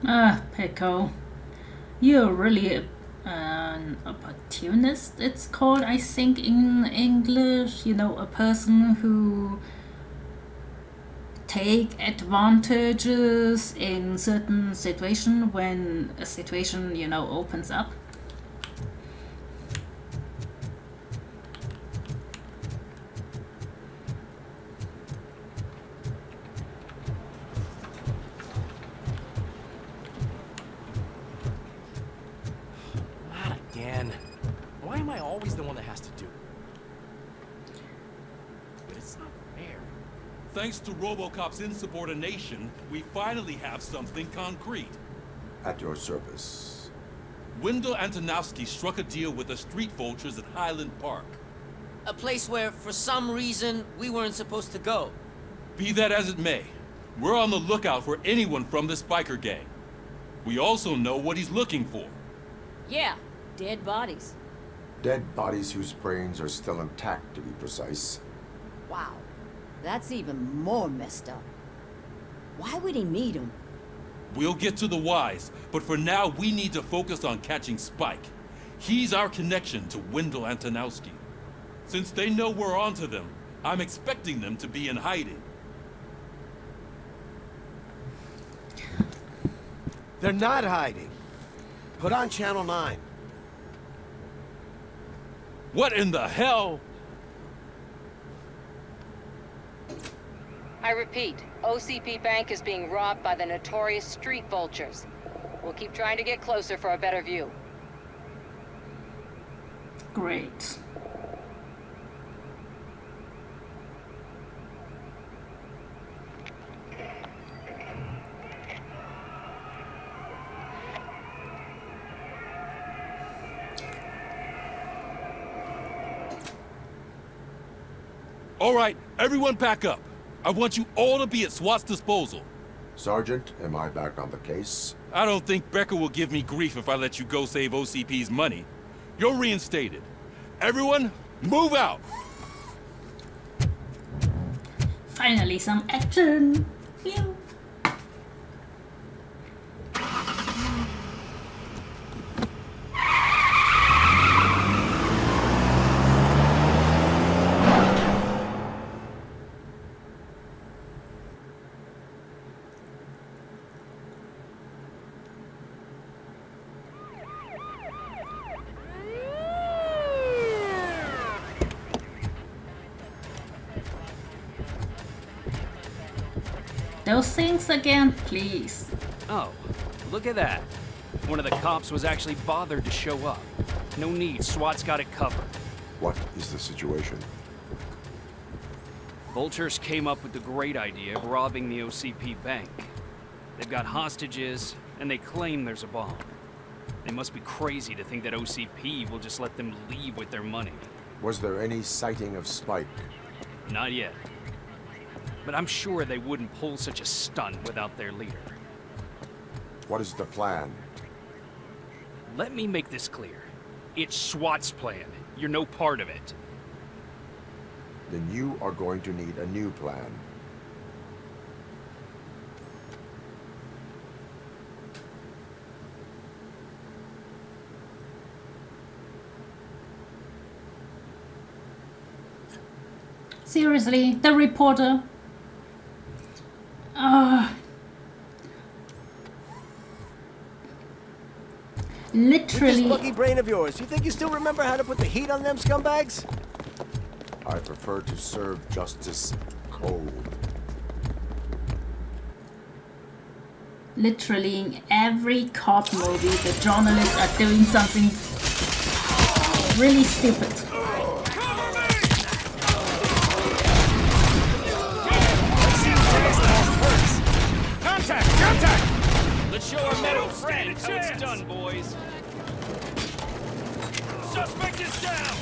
Ah, Pecco, you're really an opportunist, it's called, I think, in English. You know, a person who take advantages in certain situation when a situation, you know, opens up. Not again. Why am I always the one that has to do it? But it's not fair. Thanks to Robocop's insubordination, we finally have something concrete. At your service. Wendell Antonowski struck a deal with the street vultures at Highland Park. A place where, for some reason, we weren't supposed to go. Be that as it may, we're on the lookout for anyone from this biker gang. We also know what he's looking for. Yeah, dead bodies. Dead bodies whose brains are still intact, to be precise. Wow, that's even more messed up. Why would he need them? We'll get to the whys, but for now we need to focus on catching Spike. He's our connection to Wendell Antonowski. Since they know we're onto them, I'm expecting them to be in hiding. They're not hiding. Put on Channel 9. What in the hell? I repeat, OCP Bank is being robbed by the notorious street vultures. We'll keep trying to get closer for a better view. Great. All right, everyone back up. I want you all to be at SWAT's disposal. Sergeant, am I back on the case? I don't think Becker will give me grief if I let you go save OCP's money. You're reinstated. Everyone, move out! Finally, some action. Phew. Those things again, please. Oh, look at that. One of the cops was actually bothered to show up. No need, SWAT's got it covered. What is the situation? Vultures came up with the great idea of robbing the OCP bank. They've got hostages, and they claim there's a bomb. They must be crazy to think that OCP will just let them leave with their money. Was there any sighting of Spike? Not yet. But I'm sure they wouldn't pull such a stunt without their leader. What is the plan? Let me make this clear. It's SWAT's plan. You're no part of it. Then you are going to need a new plan. Seriously, the reporter. Literally. With this lucky brain of yours, you think you still remember how to put the heat on them scumbags? I prefer to serve justice cold. Literally in every cop movie, the journalists are doing something really stupid. Contact! Let's show our metal friend how it's done, boys. Suspect is down!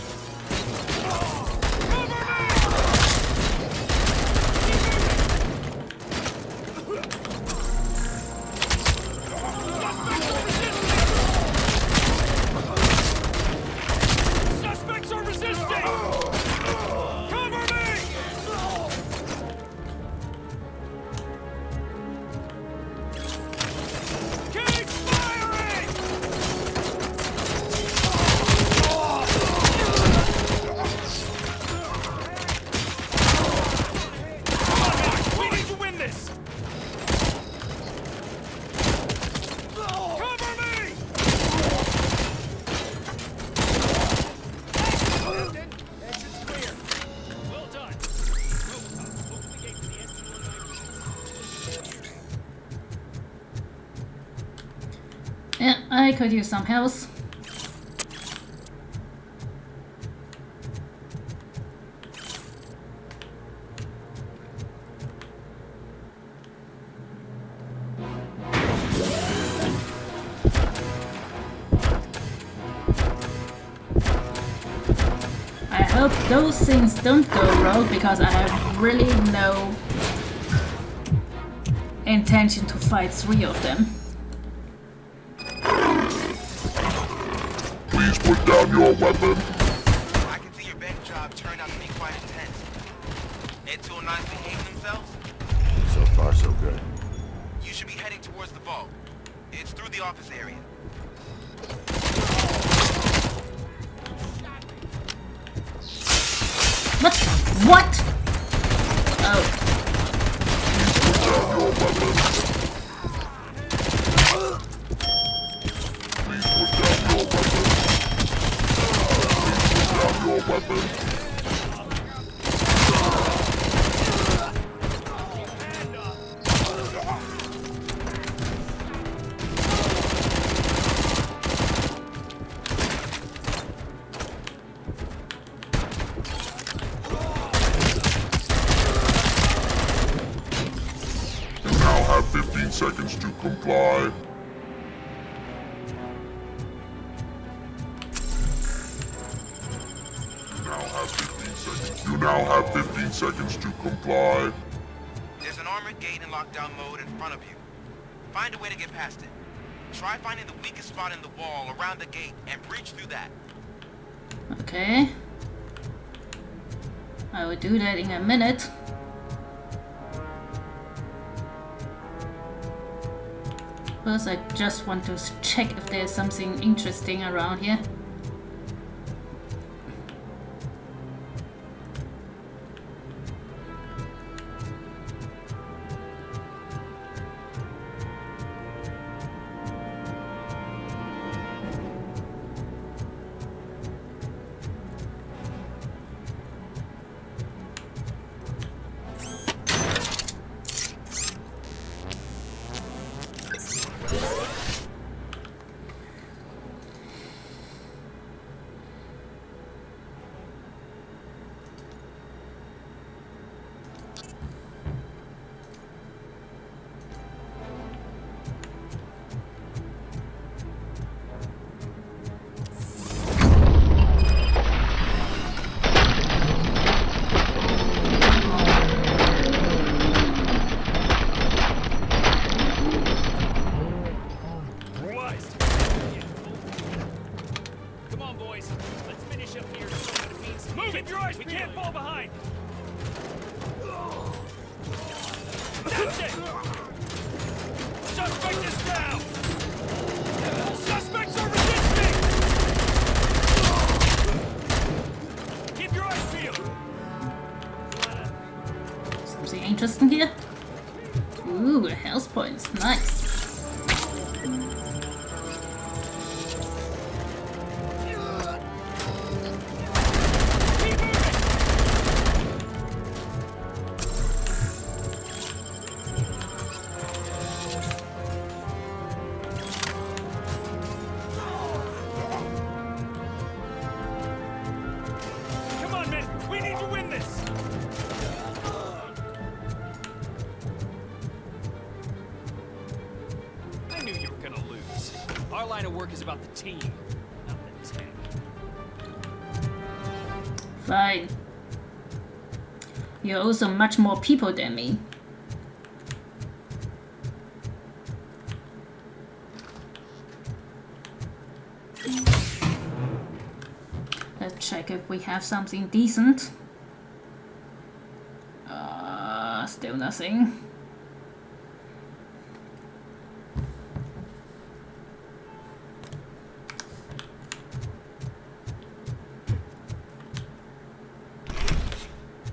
Suspects are resisting! Cover me! Yeah, I could use some health. I hope those things don't go rogue because I have really no intention to fight 3 of them. Please put down your weapon. I can see your bank job turned out to be quite intense. Ed 209 behave themselves? So far, so good. You should be heading towards the vault. It's through the office area. What? What? Oh. Put down your weapon. Please put down your weapon. Please put down your weapon. You now have 15 seconds to comply. You now have 15 seconds to comply. There's an armored gate in lockdown mode in front of you. Find a way to get past it. Try finding the weakest spot in the wall around the gate and breach through that. Okay. I will do that in a minute. First, I just want to check if there's something interesting around here. Interesting here. Ooh, health points. Nice. Come on, men. We need to win this. Our line of work is about the team, not the tank. Fine. You're also much more people than me. Let's check if we have something decent. Still nothing.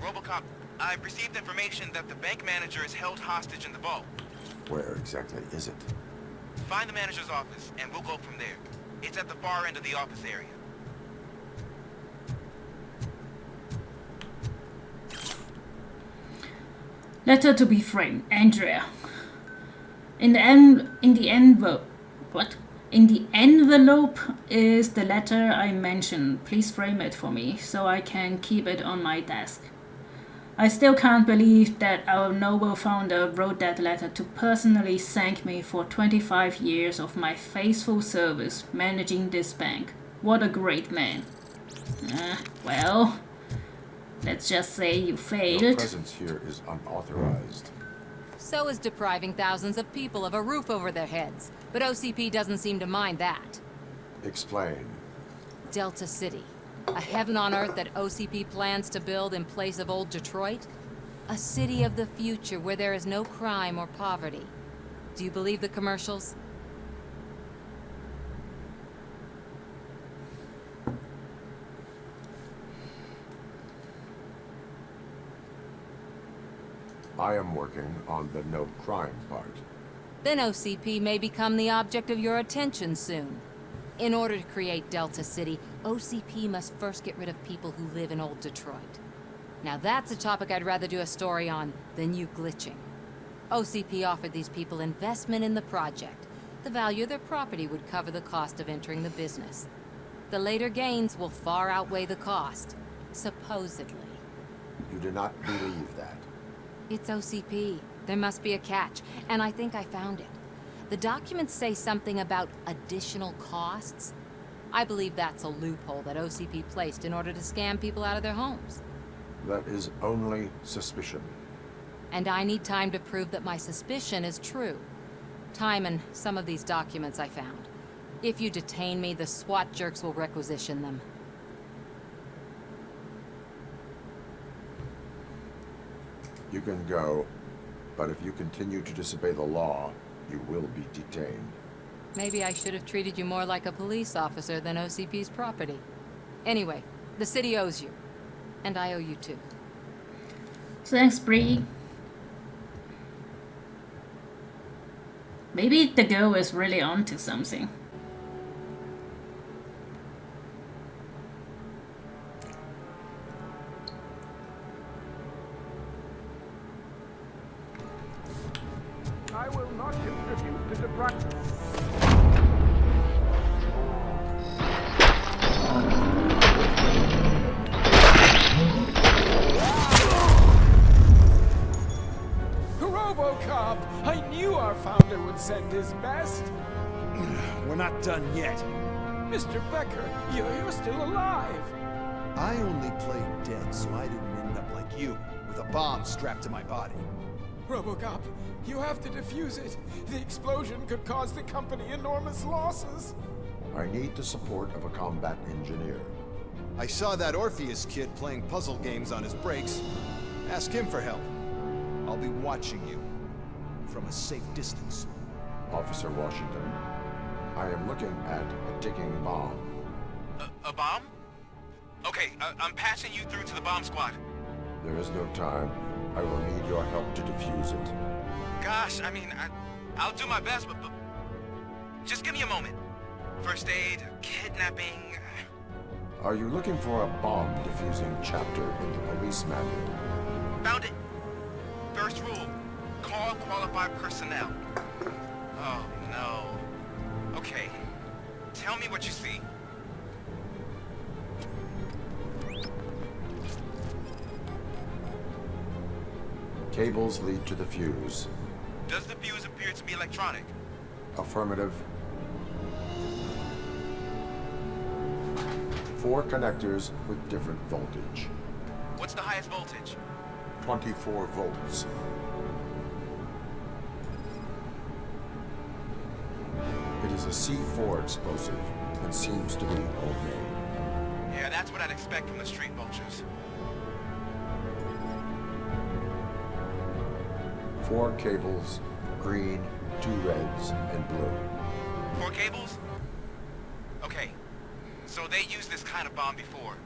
Robocop, I've received information that the bank manager is held hostage in the vault. Where exactly is it? Find the manager's office, and we'll go from there. It's at the far end of the office area. Letter to be framed, Andrea. In the In the envelope is the letter I mentioned. Please frame it for me so I can keep it on my desk. I still can't believe that our noble founder wrote that letter to personally thank me for 25 years of my faithful service managing this bank. What a great man. Well, let's just say you failed. Your presence here is unauthorized. So is depriving thousands of people of a roof over their heads. But OCP doesn't seem to mind that. Explain. Delta City. A heaven on earth that OCP plans to build in place of old Detroit? A city of the future where there is no crime or poverty. Do you believe the commercials? I am working on the no crime part. Then OCP may become the object of your attention soon. In order to create Delta City, OCP must first get rid of people who live in old Detroit. Now that's a topic I'd rather do a story on than you glitching. OCP offered these people investment in the project. The value of their property would cover the cost of entering the business. The later gains will far outweigh the cost, supposedly. You do not believe that. It's OCP. There must be a catch, and I think I found it. The documents say something about additional costs. I believe that's a loophole that OCP placed in order to scam people out of their homes. That is only suspicion. And I need time to prove that my suspicion is true. Time and some of these documents I found. If you detain me, the SWAT jerks will requisition them. You can go, but if you continue to disobey the law, you will be detained. Maybe I should have treated you more like a police officer than OCP's property. Anyway, the city owes you. And I owe you too. Thanks, Bree. Maybe the girl is really onto something. I will not contribute to the practice. Robocop! I knew our founder would send his best. We're not done yet. Mr. Becker, you're still alive. I only played dead, so I didn't end up like you, with a bomb strapped to my body. Robocop, you have to defuse it. The explosion could cause the company enormous losses. I need the support of a combat engineer. I saw that Orpheus kid playing puzzle games on his breaks. Ask him for help. I'll be watching you from a safe distance. Officer Washington, I am looking at a ticking bomb. A bomb? Okay, I'm passing you through to the bomb squad. There is no time. I will need your help to defuse it. Gosh, I mean, I'll do my best, but just give me a moment. First aid, kidnapping... Are you looking for a bomb defusing chapter in the police manual? Found it. First rule, call qualified personnel. Oh, no. Okay, tell me what you see. Cables lead to the fuse. Does the fuse appear to be electronic? Affirmative. 4 connectors with different voltage. What's the highest voltage? 24 volts. It is a C4 explosive and seems to be homemade. Yeah, that's what I'd expect from the street vultures. 4 cables, green, 2 reds, and blue. 4 cables? Okay, so they used this kind of bomb before.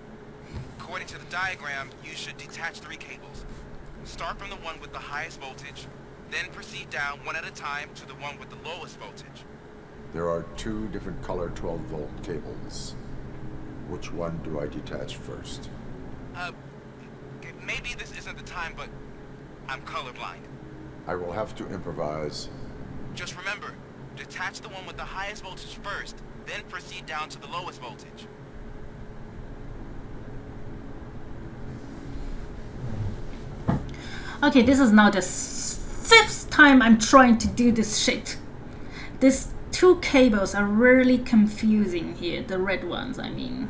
According to the diagram, you should detach 3 cables. Start from the one with the highest voltage, then proceed down one at a time to the one with the lowest voltage. There are 2 different color 12-volt cables. Which one do I detach first? Maybe this isn't the time, but I'm colorblind. I will have to improvise. Just remember, Detach the one with the highest voltage first, then proceed down to the lowest voltage. Okay, this is now the 5th time I'm trying to do this shit. These 2 cables are really confusing here, the red ones, I mean.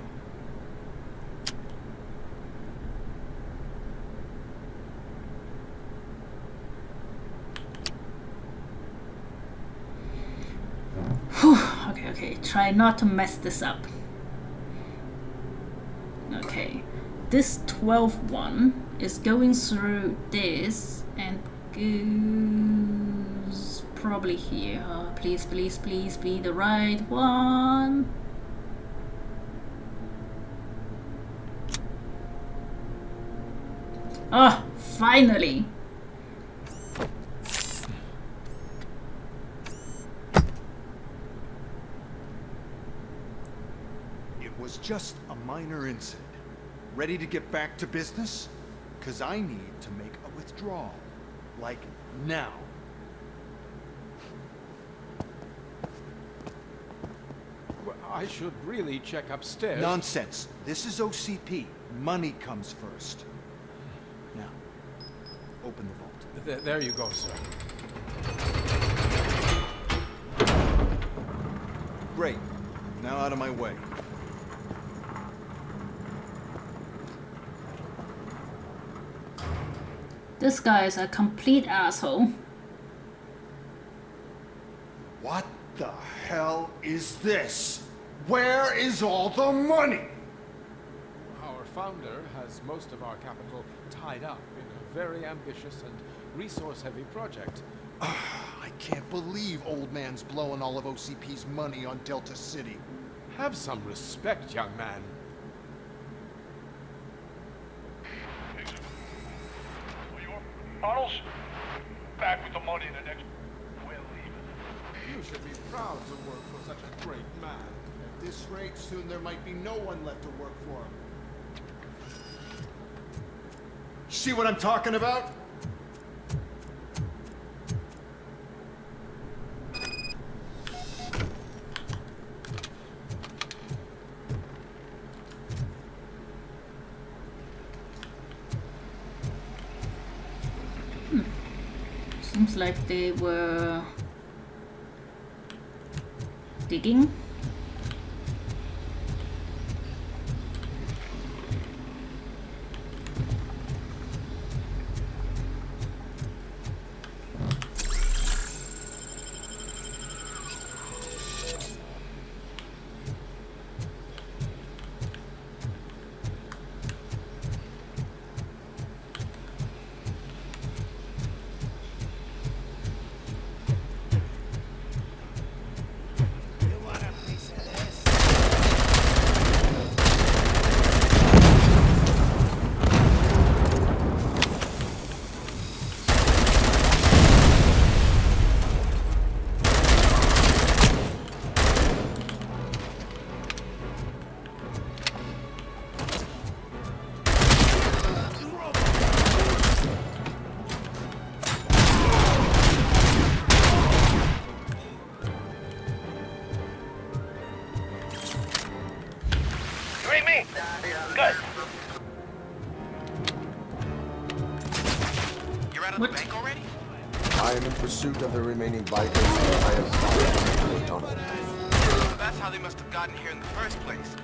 Okay, try not to mess this up. Okay, this 12th one is going through this and goes probably here. Oh, please be the right one. Oh, finally. Was just a minor incident. Ready to get back to business? Cause I need to make a withdrawal. Like now. Well, I should really check upstairs. Nonsense. This is OCP. Money comes first. Now, open the vault. There you go, sir. Great. Now out of my way. This guy is a complete asshole. What the hell is this? Where is all the money? Our founder has most of our capital tied up in a very ambitious and resource-heavy project. I can't believe old man's blowing all of OCP's money on Delta City. Have some respect, young man. Arnold, back with the money in the next... We'll leave it. You should be proud to work for such a great man. At this rate, soon there might be no one left to work for him. See what I'm talking about? Seems like they were digging. Pursuit of the remaining bikers, I have fired the tunnel. So that's how they must have gotten here in the first place.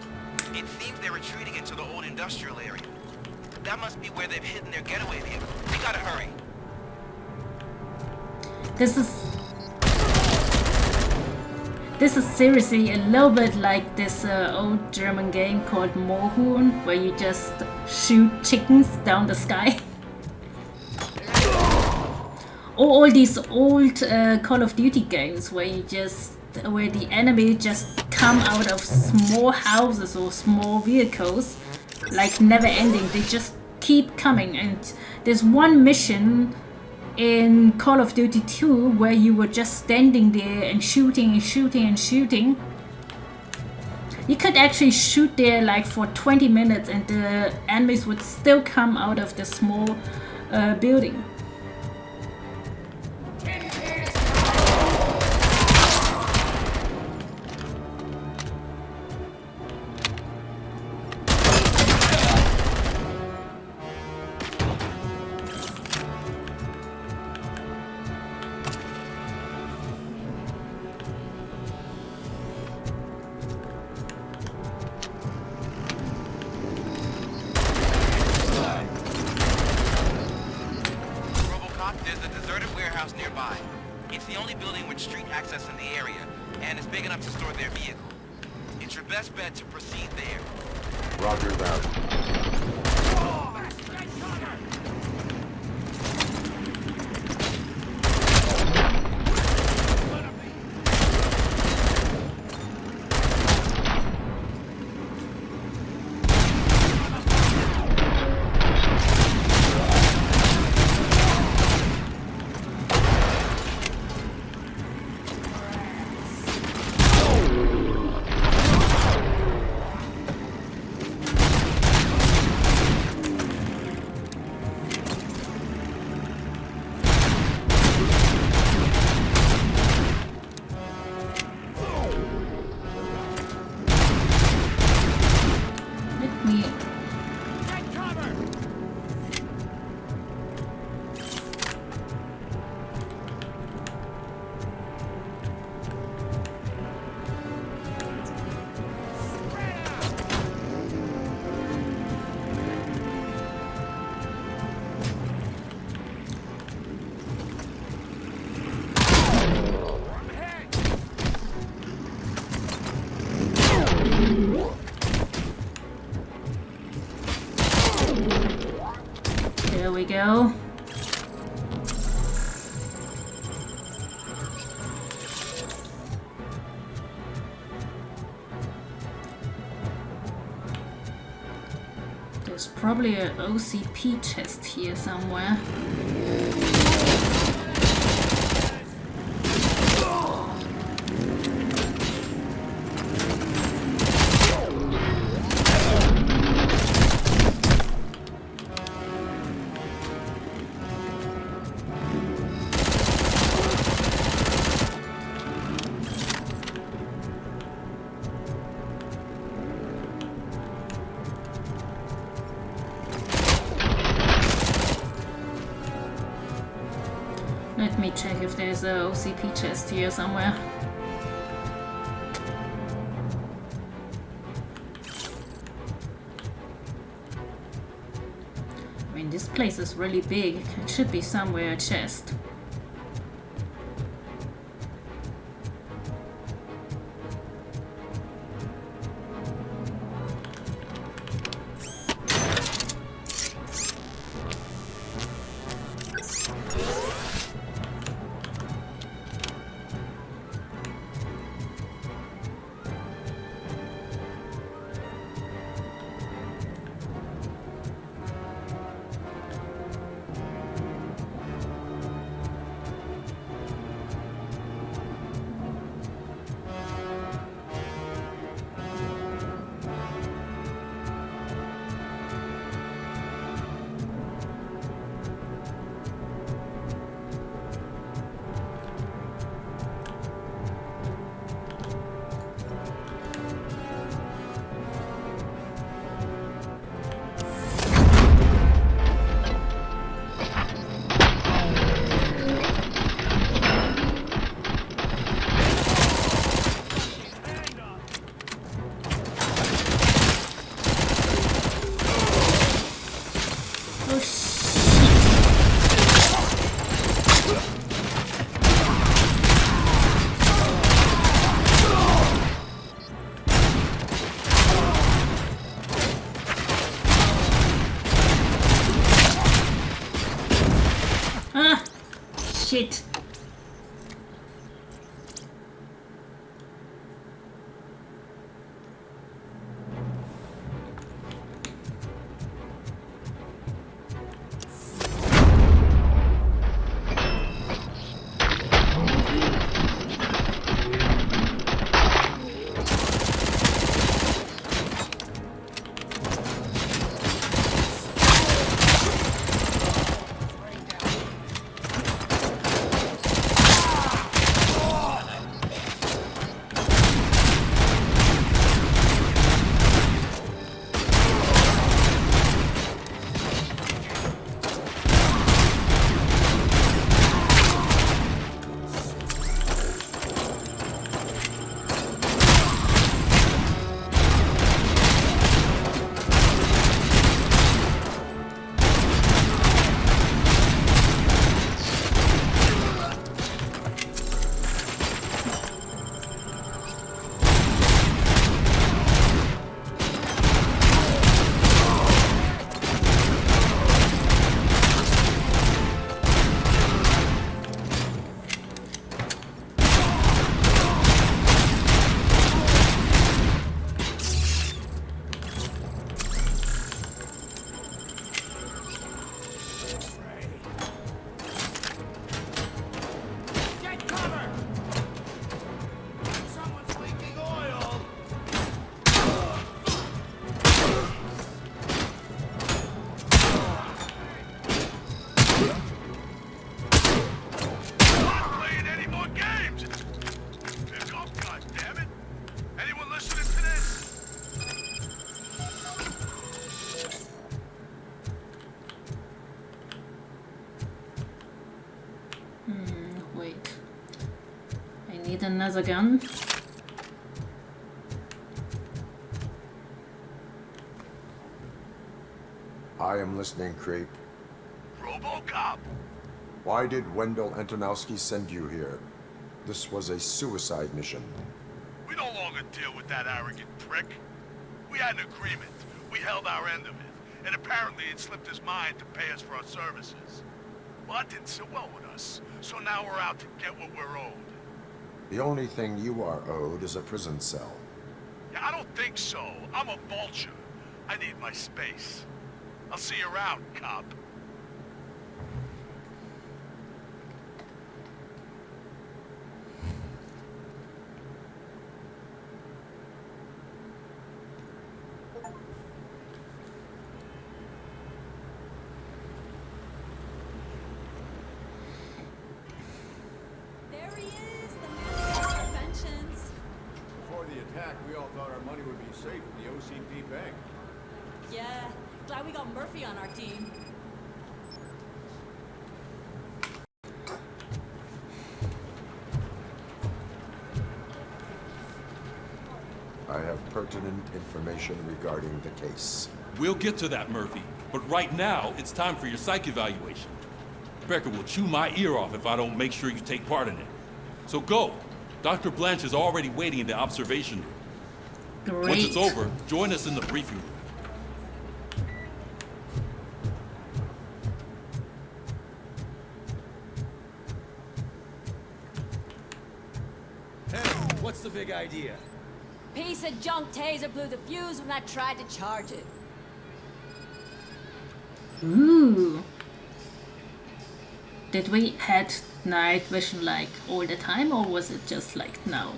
It seems they're retreating into the old industrial area. That must be where they've hidden their getaway vehicle. We gotta hurry. This is seriously a little bit like this old German game called Mobo, where you just shoot chickens down the sky. All these old Call of Duty games where the enemy just come out of small houses or small vehicles, like never ending. They just keep coming. And there's one mission in Call of Duty 2 where you were just standing there and shooting and shooting and shooting. You could actually shoot there like for 20 minutes and the enemies would still come out of the small building. with street access in the area, and is big enough to store their vehicle. It's your best bet to proceed there. Roger that. There we go. There's probably an OCP chest here somewhere. Let me check if there's a OCP chest here somewhere. I mean, this place is really big. It should be somewhere a chest. Need another gun? I am listening, creep. Robocop! Why did Wendell Antonowski send you here? This was a suicide mission. We no longer deal with that arrogant prick. We had an agreement. We held our end of it. And apparently it slipped his mind to pay us for our services. Well, that didn't sit well with us. So now we're out to get what we're owed. The only thing you are owed is a prison cell. Yeah, I don't think so. I'm a vulture. I need my space. I'll see you around, cop. There he is, the man of inventions. Before the attack, we all thought our money would be safe in the OCP bank. Yeah, glad we got Murphy on our team. I have pertinent information regarding the case. We'll get to that, Murphy. But right now, it's time for your psych evaluation. Becker will chew my ear off if I don't make sure you take part in it. So go. Dr. Blanche is already waiting in the observation room. Great. Once it's over, join us in the briefing room. Hey, what's the big idea? Piece of junk taser blew the fuse when I tried to charge it. Ooh. Did we had night vision like all the time, or was it just like now?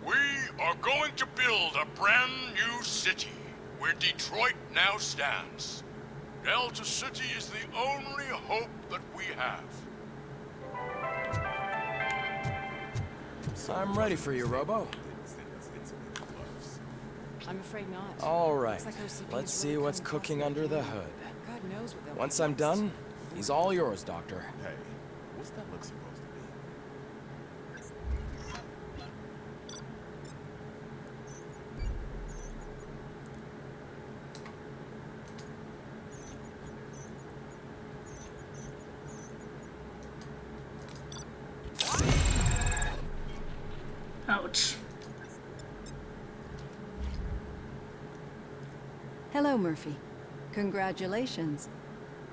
We are going to build a brand new city where Detroit now stands. Delta City is the only hope that we have. I'm ready for you, Robo. I'm afraid not. All right. Looks like OCP Let's is see really what's coming cooking across under the the hood. God knows what they'll Once do I'm next. done, he's all yours, Doctor. Hey, what's that look supposed to be? Ouch. Hello, Murphy. Congratulations.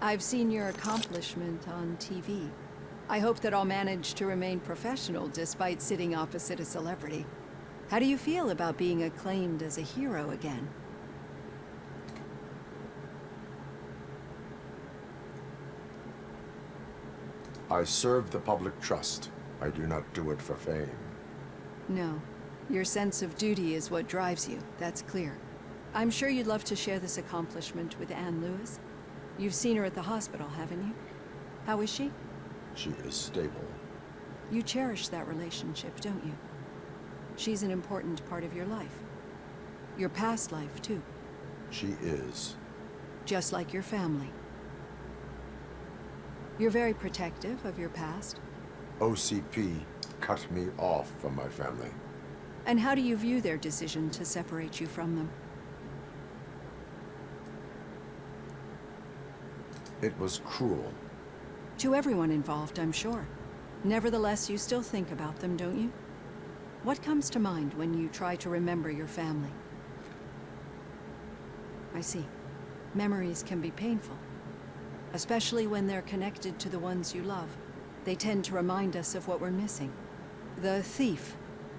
I've seen your accomplishment on TV. I hope that I'll manage to remain professional despite sitting opposite a celebrity. How do you feel about being acclaimed as a hero again? I serve the public trust. I do not do it for fame. No. Your sense of duty is what drives you, that's clear. I'm sure you'd love to share this accomplishment with Anne Lewis. You've seen her at the hospital, haven't you? How is she? She is stable. You cherish that relationship, don't you? She's an important part of your life. Your past life, too. She is. Just like your family. You're very protective of your past. OCP cut me off from my family. And how do you view their decision to separate you from them? It was cruel. To everyone involved, I'm sure. Nevertheless, you still think about them, don't you? What comes to mind when you try to remember your family? I see. Memories can be painful. Especially when they're connected to the ones you love. They tend to remind us of what we're missing. The thief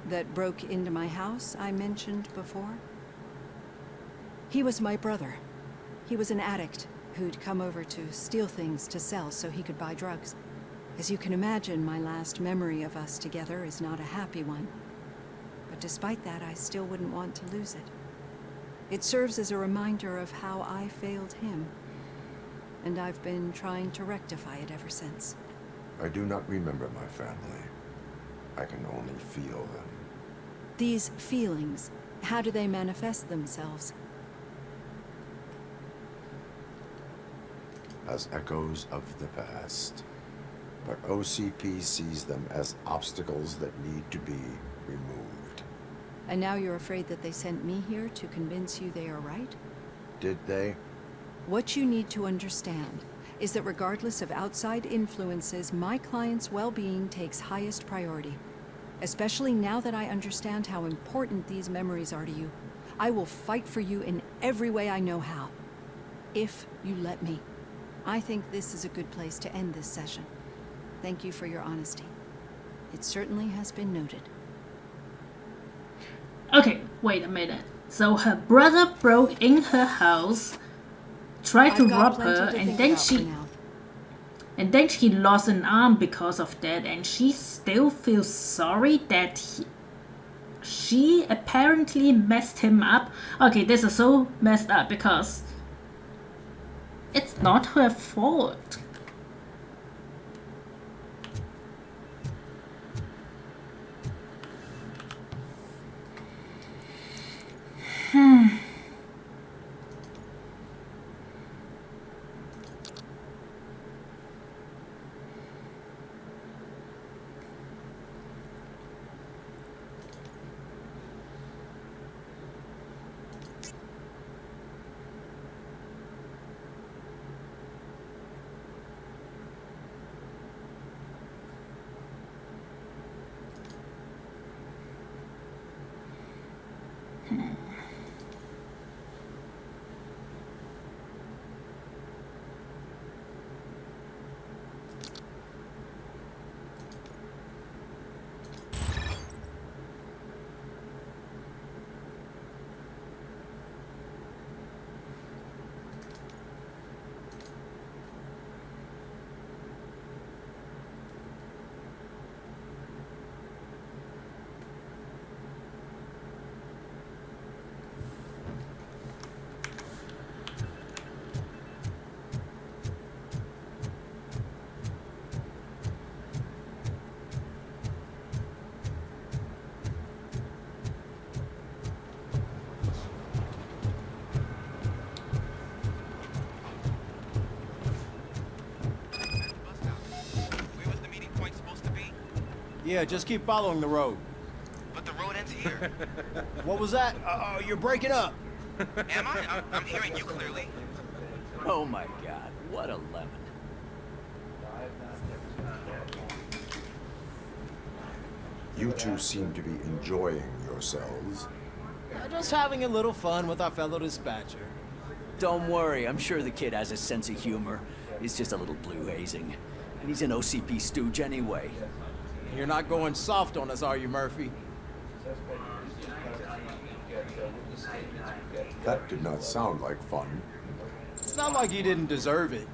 that broke into my house I mentioned before? He was my brother. He was an addict who'd come over to steal things to sell so he could buy drugs. As you can imagine, my last memory of us together is not a happy one. But despite that, I still wouldn't want to lose it. It serves as a reminder of how I failed him. And I've been trying to rectify it ever since. I do not remember my family. I can only feel them. These feelings, how do they manifest themselves? As echoes of the past. But OCP sees them as obstacles that need to be removed. And now you're afraid that they sent me here to convince you they are right? Did they? What you need to understand is that regardless of outside influences, my client's well-being takes highest priority. Especially now that I understand how important these memories are to you. I will fight for you in every way I know how. If you let me. I think this is a good place to end this session. Thank you for your honesty. It certainly has been noted. Okay, wait a minute. So her brother broke in her house, tried to rob her, and then she lost an arm because of that, and she still feels sorry that she apparently messed him up. Okay, this is so messed up because it's not her fault. Yeah, just keep following the road. But the road ends here. What was that? You're breaking up. Am I? I'm hearing you clearly. Oh my god, what a lemon. You two seem to be enjoying yourselves. Just having a little fun with our fellow dispatcher. Don't worry, I'm sure the kid has a sense of humor. He's just a little blue hazing. And he's an OCP stooge anyway. You're not going soft on us, are you, Murphy? That did not sound like fun. It's not like you didn't deserve it.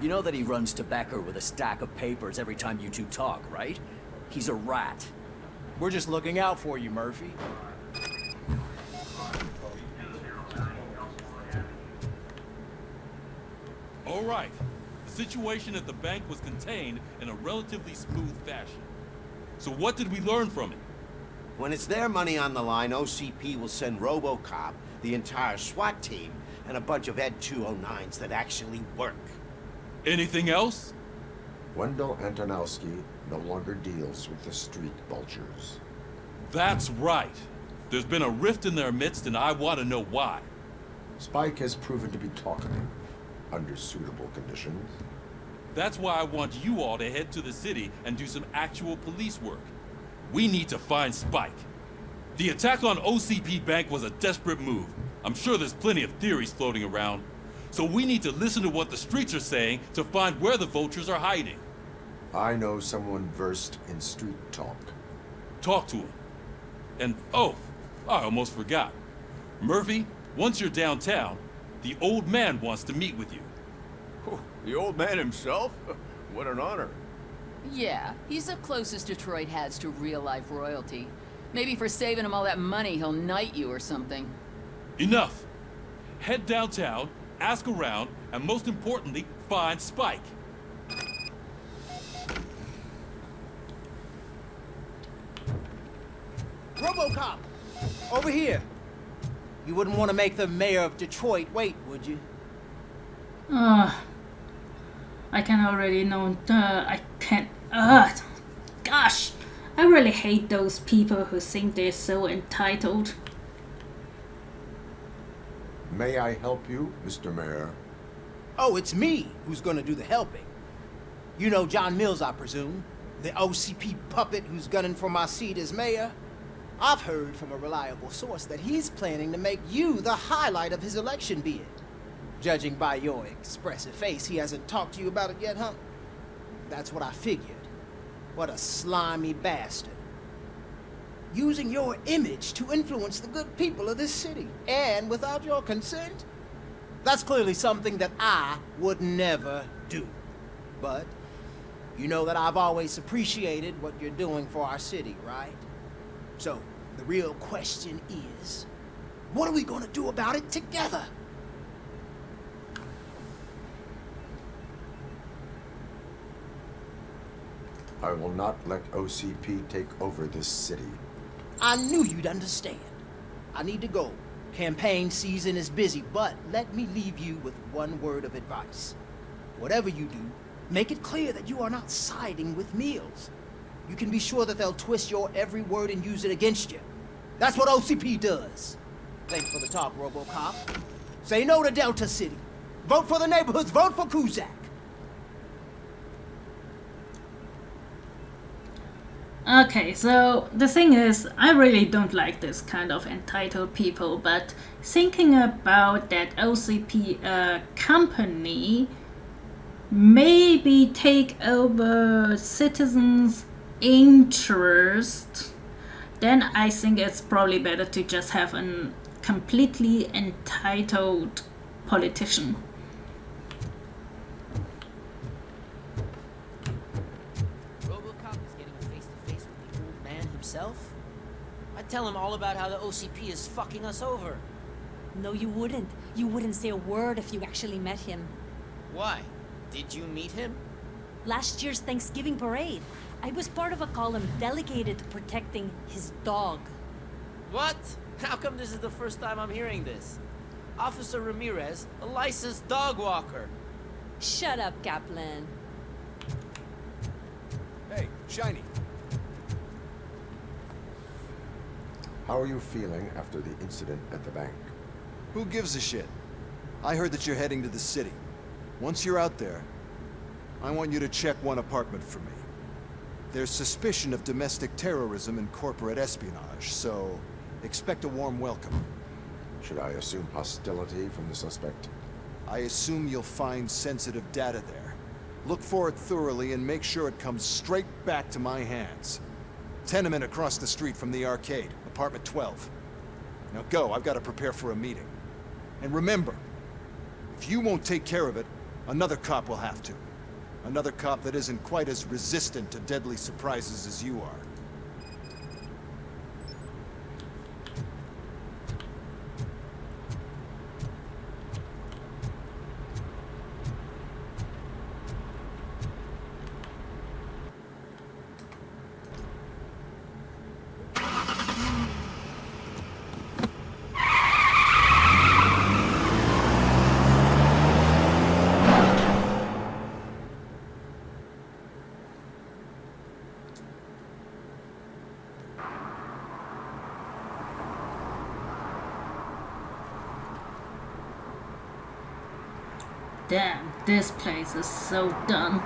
You know that he runs to Becker with a stack of papers every time you two talk, right? He's a rat. We're just looking out for you, Murphy. All right. The situation at the bank was contained in a relatively smooth fashion. So what did we learn from it? When it's their money on the line, OCP will send Robocop, the entire SWAT team, and a bunch of Ed 209s that actually work. Anything else? Wendell Antonowski no longer deals with the street vultures. That's right. There's been a rift in their midst, and I want to know why. Spike has proven to be talkative, under suitable conditions. That's why I want you all to head to the city and do some actual police work. We need to find Spike. The attack on OCP Bank was a desperate move. I'm sure there's plenty of theories floating around. So we need to listen to what the streets are saying to find where the vultures are hiding. I know someone versed in street talk. Talk to him. And oh, I almost forgot. Murphy, once you're downtown, the old man wants to meet with you. Oh, the old man himself? What an honor. Yeah, he's the closest Detroit has to real-life royalty. Maybe for saving him all that money, he'll knight you or something. Enough! Head downtown, ask around, and most importantly, find Spike. Robocop! Over here! You wouldn't want to make the mayor of Detroit wait, would you? I can already know. I can't. Gosh! I really hate those people who think they're so entitled. May I help you, Mr. Mayor? Oh, it's me who's gonna do the helping. You know John Mills, I presume? The OCP puppet who's gunning for my seat as mayor? I've heard from a reliable source that he's planning to make you the highlight of his election bid. Judging by your expressive face, he hasn't talked to you about it yet, huh? That's what I figured. What a slimy bastard. Using your image to influence the good people of this city, and without your consent? That's clearly something that I would never do. But you know that I've always appreciated what you're doing for our city, right? So, the real question is, what are we gonna do about it together? I will not let OCP take over this city. I knew you'd understand. I need to go. Campaign season is busy, but let me leave you with one word of advice. Whatever you do, make it clear that you are not siding with Mills. You can be sure that they'll twist your every word and use it against you. That's what OCP does. Thanks for the talk, Robocop. Say no to Delta City. Vote for the neighborhoods. Vote for Kuzak. Okay, so the thing is, I really don't like this kind of entitled people, but thinking about that OCP company maybe take over citizens' interest, then I think it's probably better to just have a completely entitled politician. I'd tell him all about how the OCP is fucking us over. No, you wouldn't. You wouldn't say a word if you actually met him. Why? Did you meet him? Last year's Thanksgiving parade, I was part of a column delegated to protecting his dog. What? How come this is the first time I'm hearing this? Officer Ramirez, a licensed dog walker. Shut up, Kaplan. Hey, Shiny. How are you feeling after the incident at the bank? Who gives a shit? I heard that you're heading to the city. Once you're out there, I want you to check one apartment for me. There's suspicion of domestic terrorism and corporate espionage, so expect a warm welcome. Should I assume hostility from the suspect? I assume you'll find sensitive data there. Look for it thoroughly and make sure it comes straight back to my hands. Tenement across the street from the arcade, apartment 12. Now go, I've got to prepare for a meeting. And remember, if you won't take care of it, another cop will have to. Another cop that isn't quite as resistant to deadly surprises as you are. Damn, this place is so done.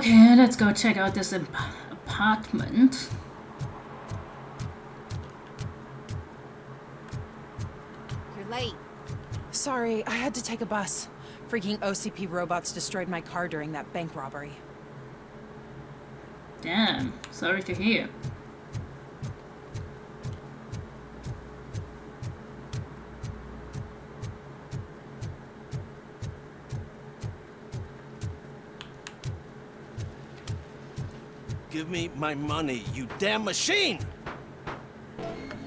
Okay, let's go check out this apartment. You're late. Sorry, I had to take a bus. Freaking OCP robots destroyed my car during that bank robbery. Damn, sorry to hear. Give me my money, you damn machine!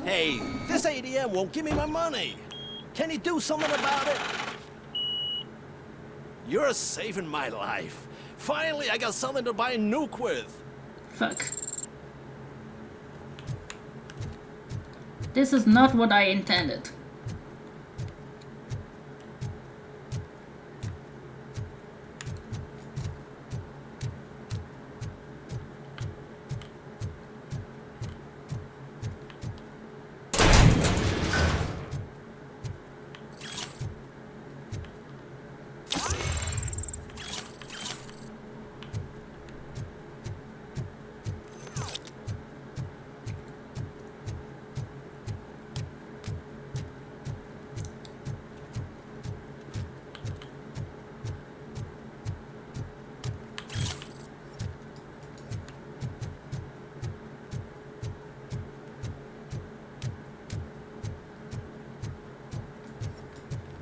Hey, this ADM won't give me my money. Can you do something about it? You're saving my life. Finally, I got something to buy a nuke with. Fuck. This is not what I intended.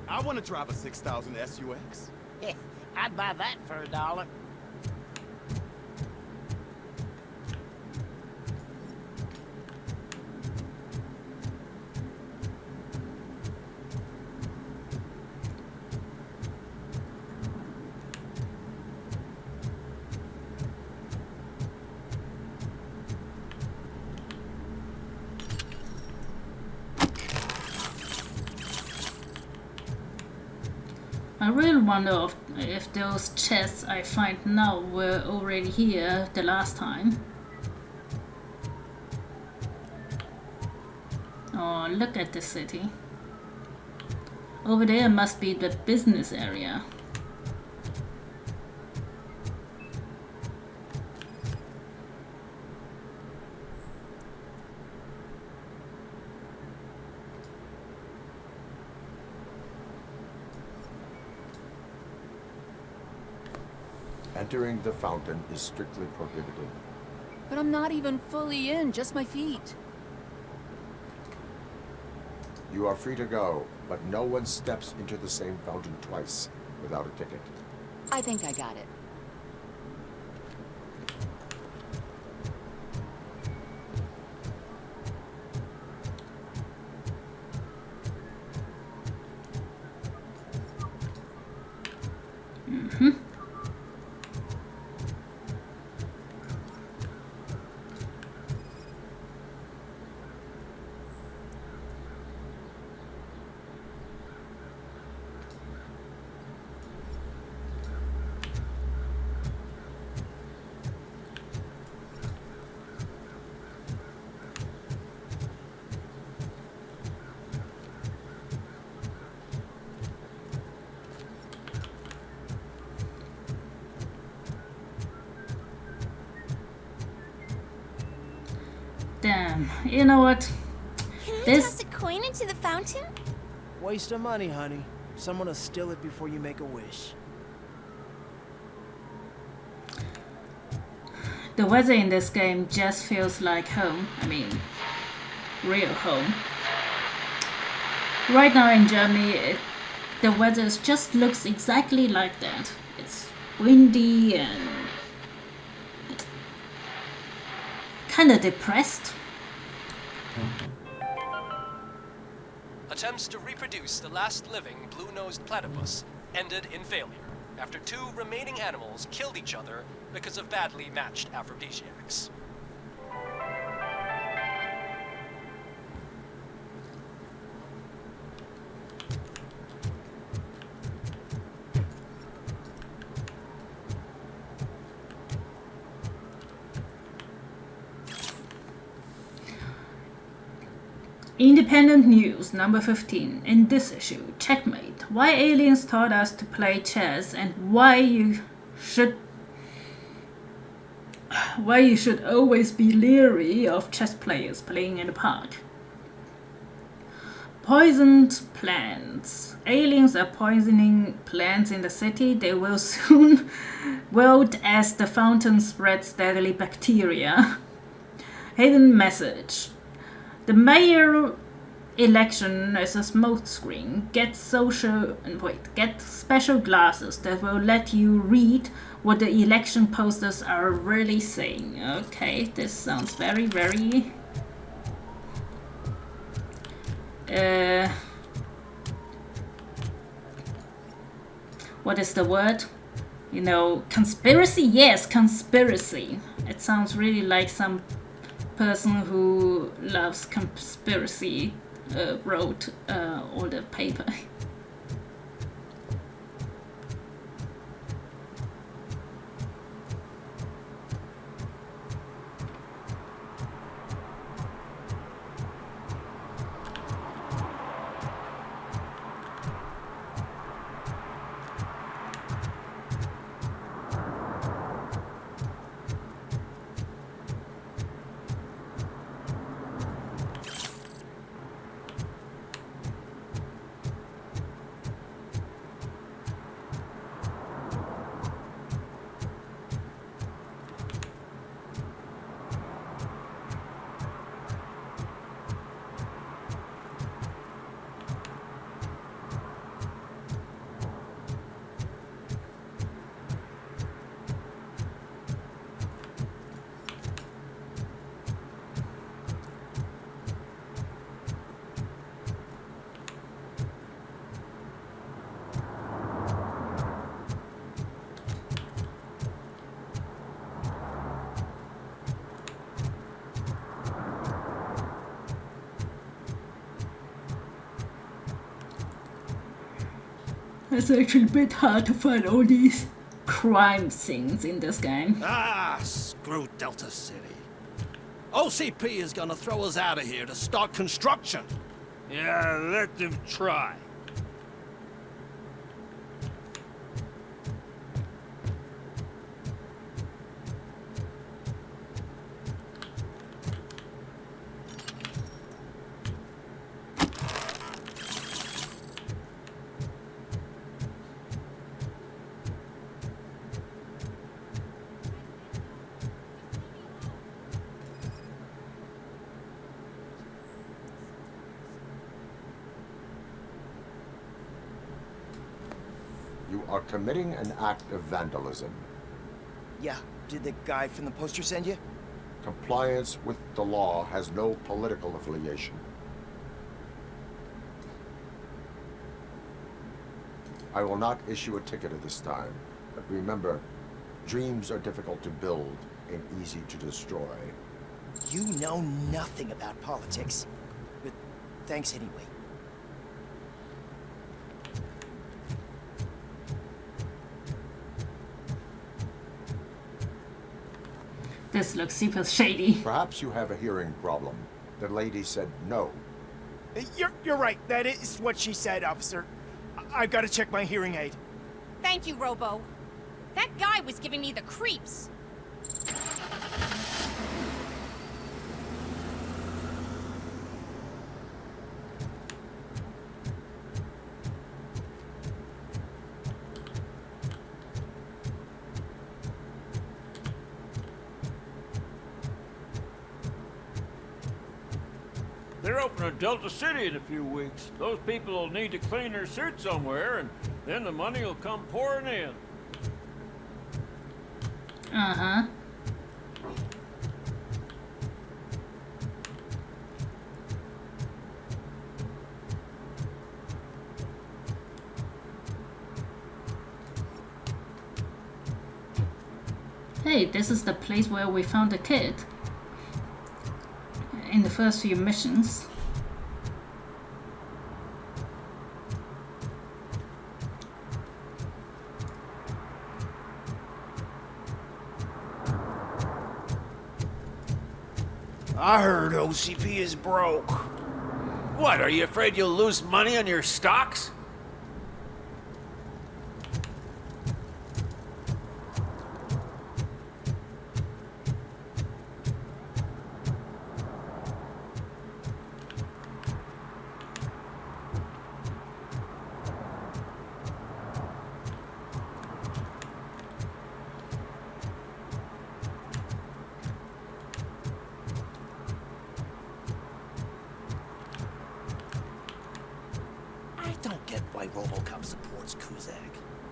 I want to drive a 6000 SUX. I'd buy that for $1. I really wonder if those chests I find now were already here the last time. Oh, look at the city. Over there must be the business area. Entering the fountain is strictly prohibited. But I'm not even fully in, just my feet. You are free to go, but no one steps into the same fountain twice without a ticket. I think I got it. Mm-hmm. Damn, you know what? Can I toss a coin into the fountain? Waste of money, honey. Someone will steal it before you make a wish. The weather in this game just feels like home. I mean, real home. Right now in Germany, the weather just looks exactly like that. It's windy and kind of depressed. Attempts to reproduce the last living blue-nosed platypus ended in failure after 2 remaining animals killed each other because of badly matched aphrodisiacs. Independent News, number 15. In this issue, checkmate. Why aliens taught us to play chess and why you should why you should always be leery of chess players playing in the park. Poisoned plants. Aliens are poisoning plants in the city. They will soon wilt as the fountain spreads deadly bacteria. Hidden message. The mayor election is a smokescreen. Get special glasses that will let you read what the election posters are really saying. Okay, this sounds very, very... what is the word? You know, conspiracy? Yes, conspiracy. It sounds really like some person who loves conspiracy wrote all the paper. It's actually a bit hard to find all these crime scenes in this game. Ah, screw Delta City. OCP is gonna throw us out of here to start construction. Yeah, let them try. You are committing an act of vandalism. Yeah, did the guy from the poster send you? Compliance with the law has no political affiliation. I will not issue a ticket at this time, but remember, dreams are difficult to build and easy to destroy. You know nothing about politics, but thanks anyway. This looks super shady. Perhaps you have a hearing problem. The lady said no. You're right. That is what she said, officer. I've got to check my hearing aid. Thank you, Robo. That guy was giving me the creeps. They're opening Delta City in a few weeks. Those people will need to clean their suits somewhere, and then the money will come pouring in. Uh-huh. Hey, this is the place where we found the kid. In the first few missions. I heard OCP is broke. What, are you afraid you'll lose money on your stocks? why Robocop supports Kuzak.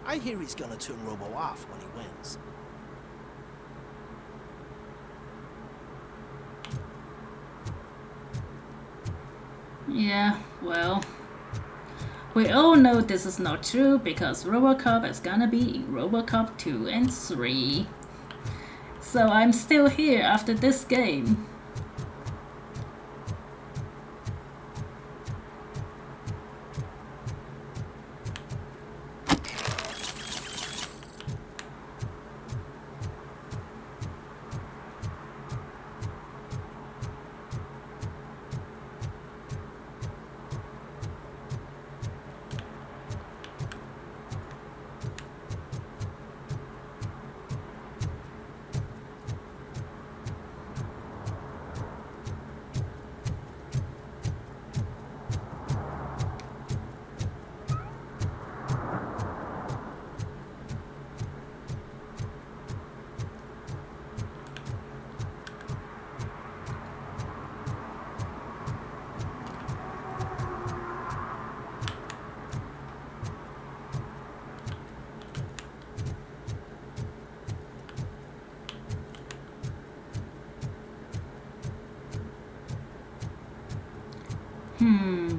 I hear he's gonna turn Robo off when he wins. Yeah, well, we all know this is not true because Robocop is gonna be in Robocop 2 and 3. So I'm still here after this game.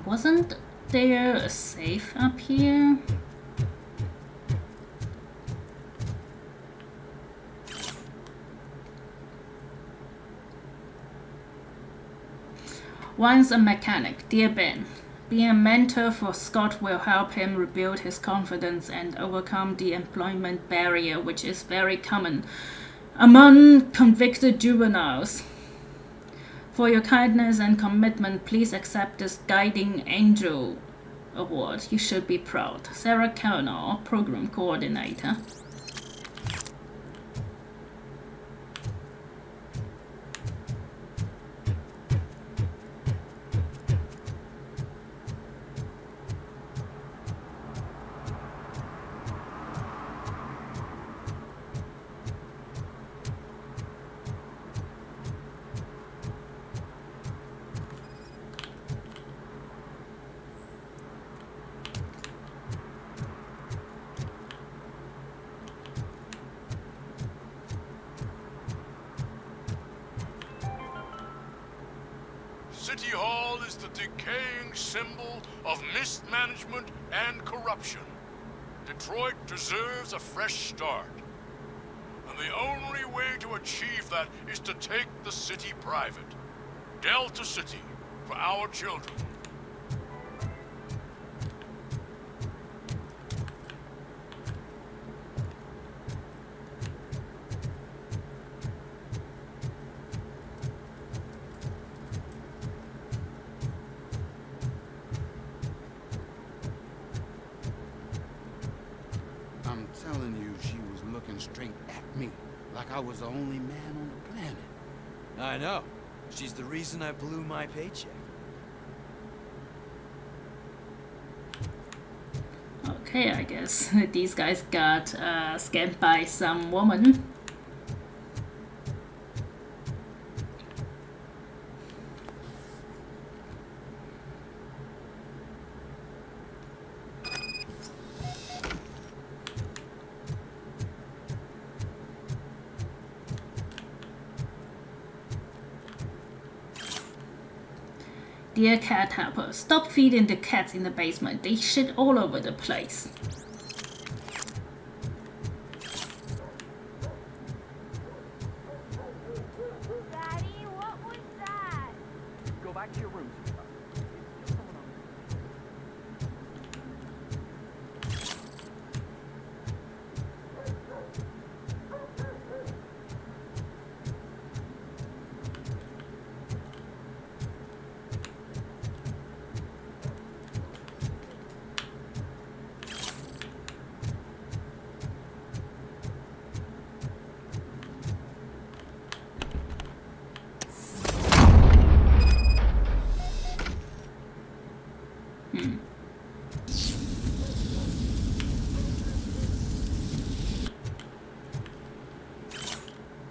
Wasn't there a safe up here? Once a mechanic, dear Ben. Being a mentor for Scott will help him rebuild his confidence and overcome the employment barrier, which is very common among convicted juveniles. For your kindness and commitment, please accept this Guiding Angel Award. You should be proud. Sarah Kellner, Program Coordinator. City Hall is the decaying symbol of mismanagement and corruption. Detroit deserves a fresh start. And the only way to achieve that is to take the city private. Delta City, for our children. I'm telling you, she was looking straight at me, like I was the only man on the planet. I know. She's the reason I blew my paycheck. Okay, I guess these guys got scammed by some woman. Dear cat helper, stop feeding the cats in the basement. They shit all over the place. Daddy, what was that? Go back to your room.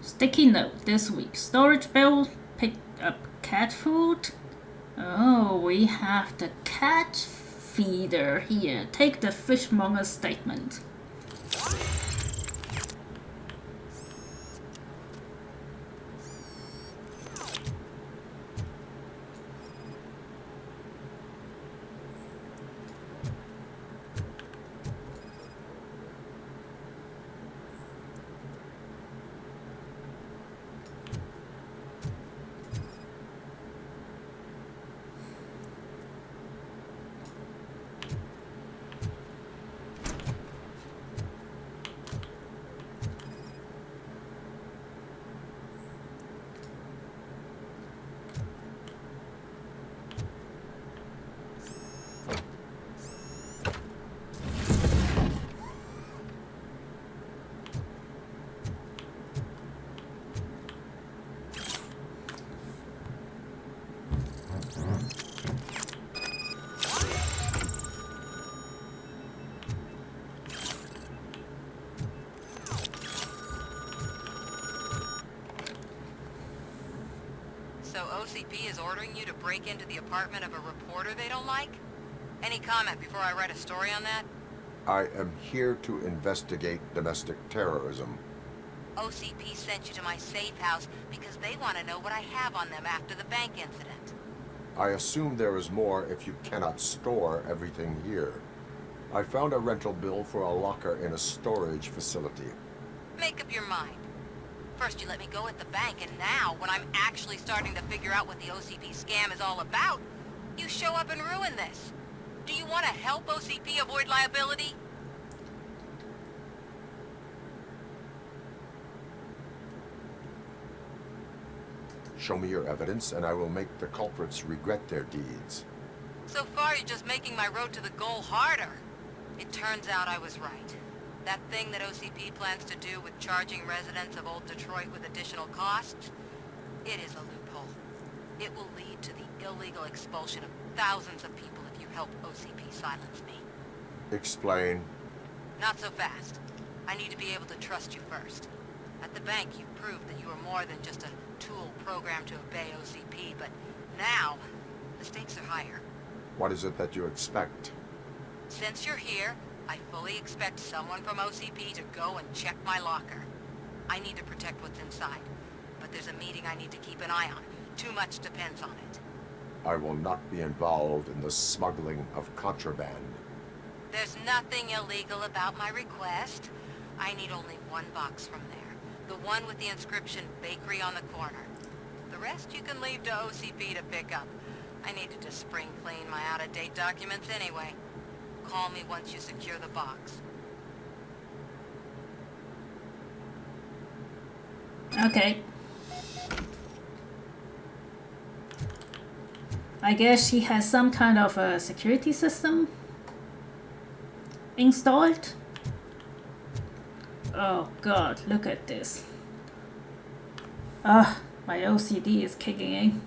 Sticky note this week. Storage bill, pick up cat food. Oh, we have the cat feeder. Here, take the fishmonger's statement. So OCP is ordering you to break into the apartment of a reporter they don't like? Any comment before I write a story on that? I am here to investigate domestic terrorism. OCP sent you to my safe house because they want to know what I have on them after the bank incident. I assume there is more if you cannot store everything here. I found a rental bill for a locker in a storage facility. Make up your mind. First you let me go at the bank, and now, when I'm actually starting to figure out what the OCP scam is all about, you show up and ruin this. Do you want to help OCP avoid liability? Show me your evidence, and I will make the culprits regret their deeds. So far, you're just making my road to the goal harder. It turns out I was right. That thing that OCP plans to do with charging residents of Old Detroit with additional costs, it is a loophole. It will lead to the illegal expulsion of thousands of people if you help OCP silence me. Explain. Not so fast. I need to be able to trust you first. At the bank, you proved that you were more than just a tool programmed to obey OCP, but now, the stakes are higher. What is it that you expect? Since you're here, I fully expect someone from OCP to go and check my locker. I need to protect what's inside, but there's a meeting I need to keep an eye on. Too much depends on it. I will not be involved in the smuggling of contraband. There's nothing illegal about my request. I need only one box from there. The one with the inscription Bakery on the corner. The rest you can leave to OCP to pick up. I need to just spring clean my out-of-date documents anyway. Call me once you secure the box. Okay. I guess she has some kind of a security system installed. Oh god, look at this. Ah, my OCD is kicking in.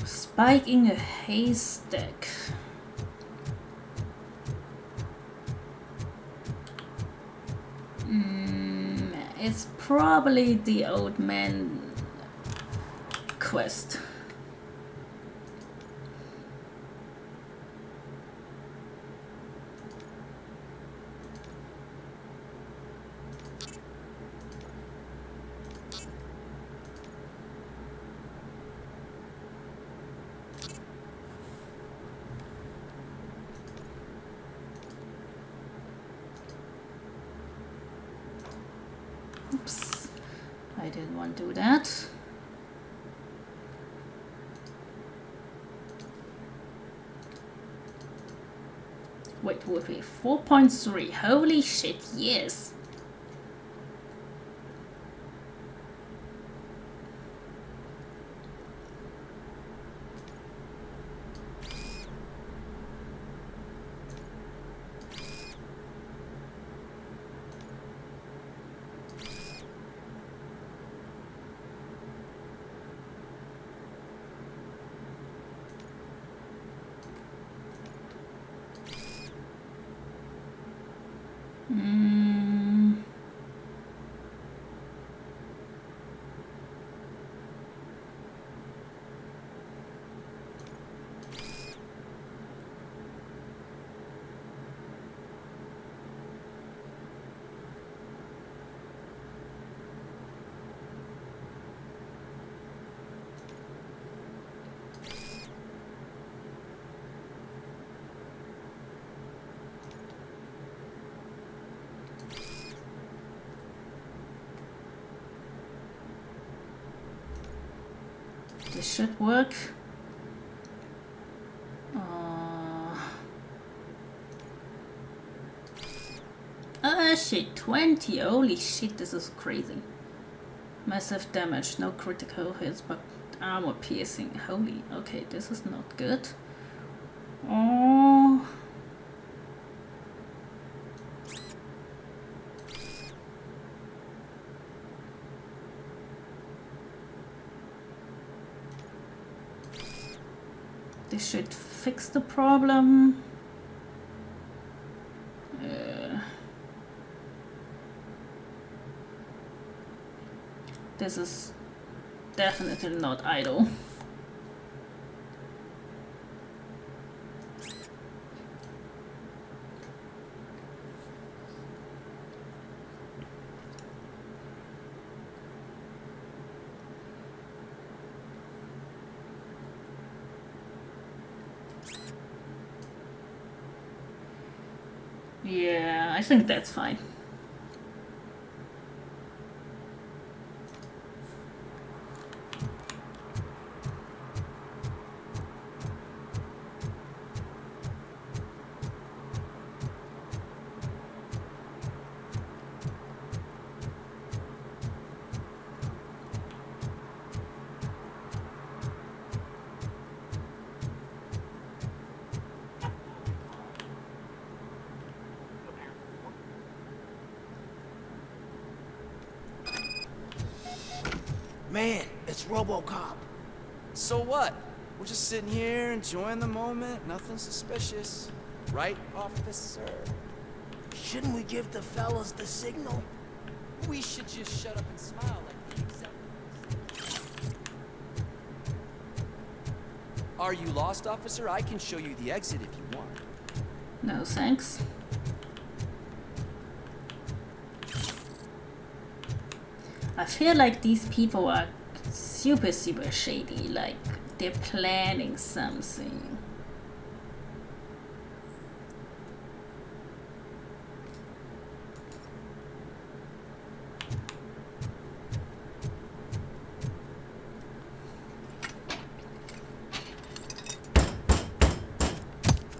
Spike in a haystack. It's probably the old man quest. didn't want to do that. Wait, 4.3. Holy shit, yes. This should work. Shit, 20. Holy shit, this is crazy. Massive damage, no critical hits, but armor piercing. Holy, okay, this is not good. Oh. This should fix the problem. This is definitely not idle. Yeah, I think that's fine. Man, it's Robocop. So what? We're just sitting here enjoying the moment. Nothing suspicious. Right, officer? Shouldn't we give the fellas the signal? We should just shut up and smile like the executives. Are you lost, officer? I can show you the exit if you want. No, thanks. I feel like these people are super shady, like they're planning something.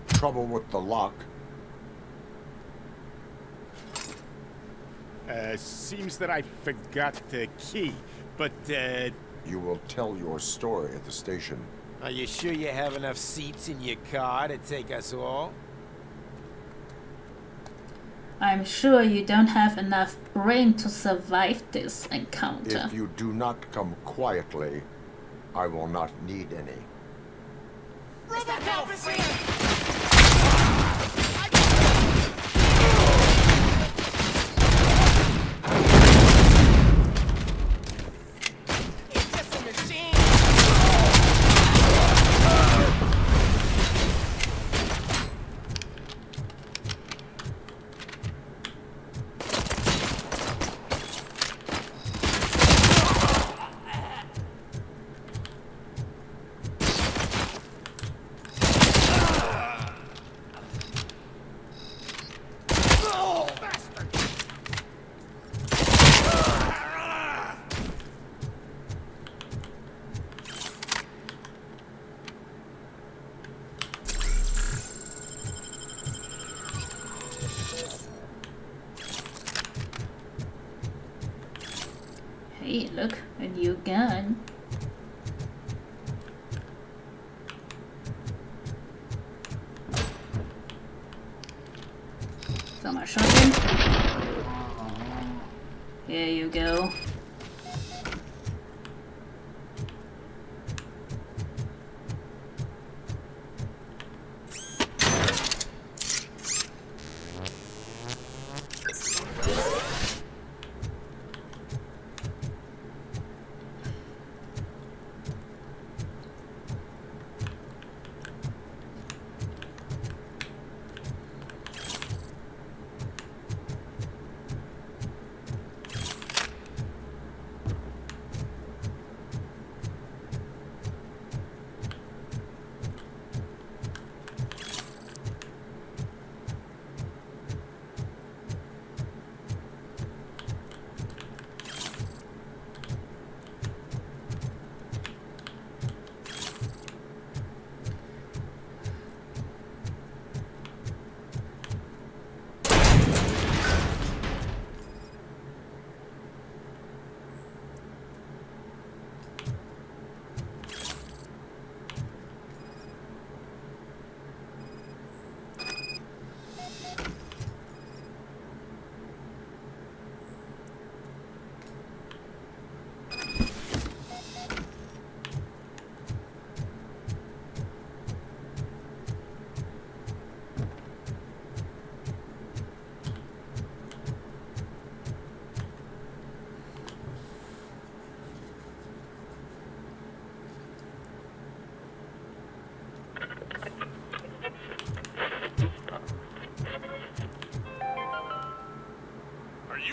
Trouble with the lock. Seems that I forgot the key, but, You will tell your story at the station. Are you sure you have enough seats in your car to take us all? I'm sure you don't have enough brain to survive this encounter. If you do not come quietly, I will not need any. Robocop is here! A new gun. So my shotgun. Here you go.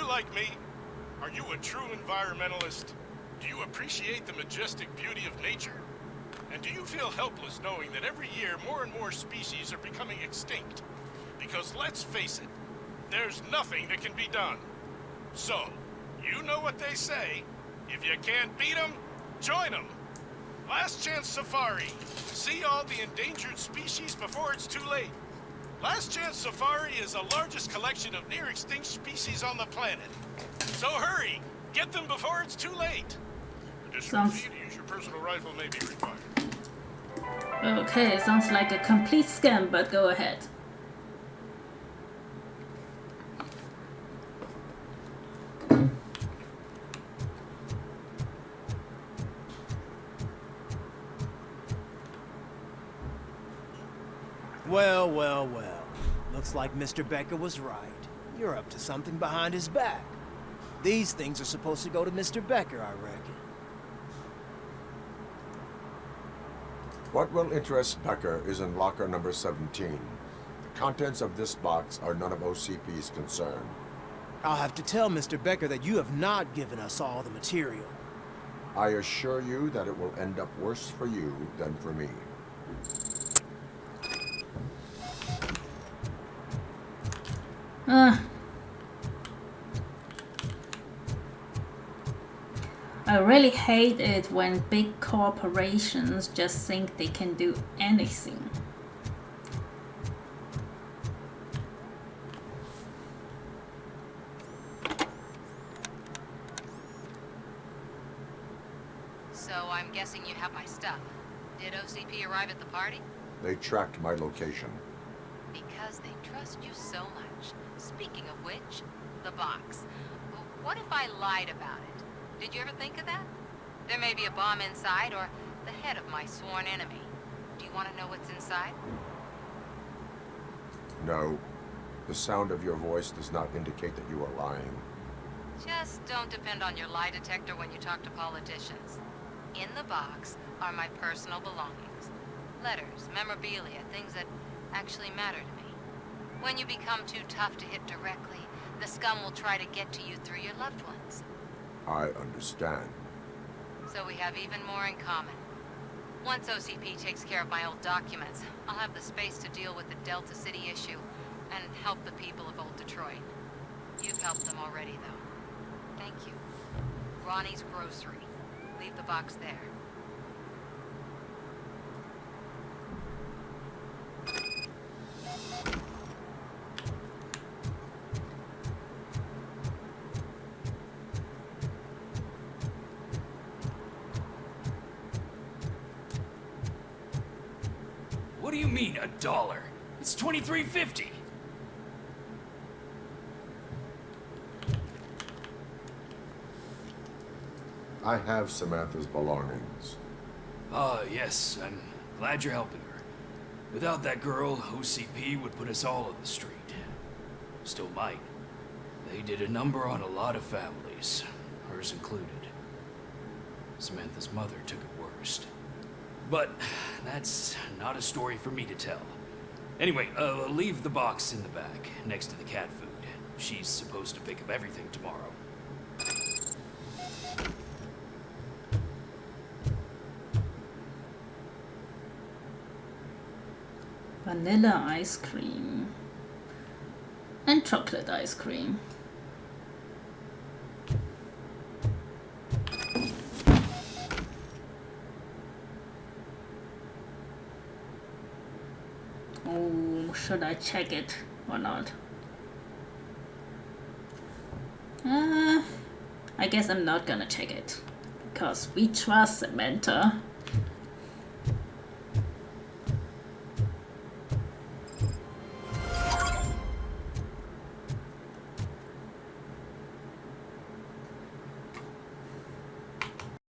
Like me? Are you a true environmentalist? Do you appreciate the majestic beauty of nature? And do you feel helpless knowing that every year more and more species are becoming extinct? Because let's face it, there's nothing that can be done. So, you know what they say. If you can't beat them, join them. Last Chance Safari. See all the endangered species before it's too late. Last Chance Safari is the largest collection of near-extinct species on the planet. So hurry! Get them before it's too late! Additional fee to use your personal rifle may be required. Okay, sounds like a complete scam, but go ahead. Well, well, well. Looks like Mr. Becker was right. You're up to something behind his back. These things are supposed to go to Mr. Becker, I reckon. What will interest Becker is in locker number 17. The contents of this box are none of OCP's concern. I'll have to tell Mr. Becker that you have not given us all the material. I assure you that it will end up worse for you than for me. I really hate it when big corporations just think they can do anything. So I'm guessing you have my stuff. Did OCP arrive at the party? They tracked my location. Because they trust you so much. Speaking of which, the box. What if I lied about it? Did you ever think of that? There may be a bomb inside, or the head of my sworn enemy. Do you want to know what's inside? No. The sound of your voice does not indicate that you are lying. Just don't depend on your lie detector when you talk to politicians. In the box are my personal belongings. Letters, memorabilia, things that actually matter to me. When you become too tough to hit directly, the scum will try to get to you through your loved ones. I understand. So we have even more in common. Once OCP takes care of my old documents, I'll have the space to deal with the Delta City issue and help the people of Old Detroit. You've helped them already, though. Thank you. Ronnie's Grocery. Leave the box there. What do you mean, $1? It's $23.50. I have Samantha's belongings. Ah, yes, I'm glad you're helping her. Without that girl, OCP would put us all on the street. Still might. They did a number on a lot of families, hers included. Samantha's mother took it worst. But that's not a story for me to tell. Anyway, leave the box in the back, next to the cat food. She's supposed to pick up everything tomorrow. Vanilla ice cream and chocolate ice cream. Oh, should I check it or not? I guess I'm not gonna check it because we trust Samantha.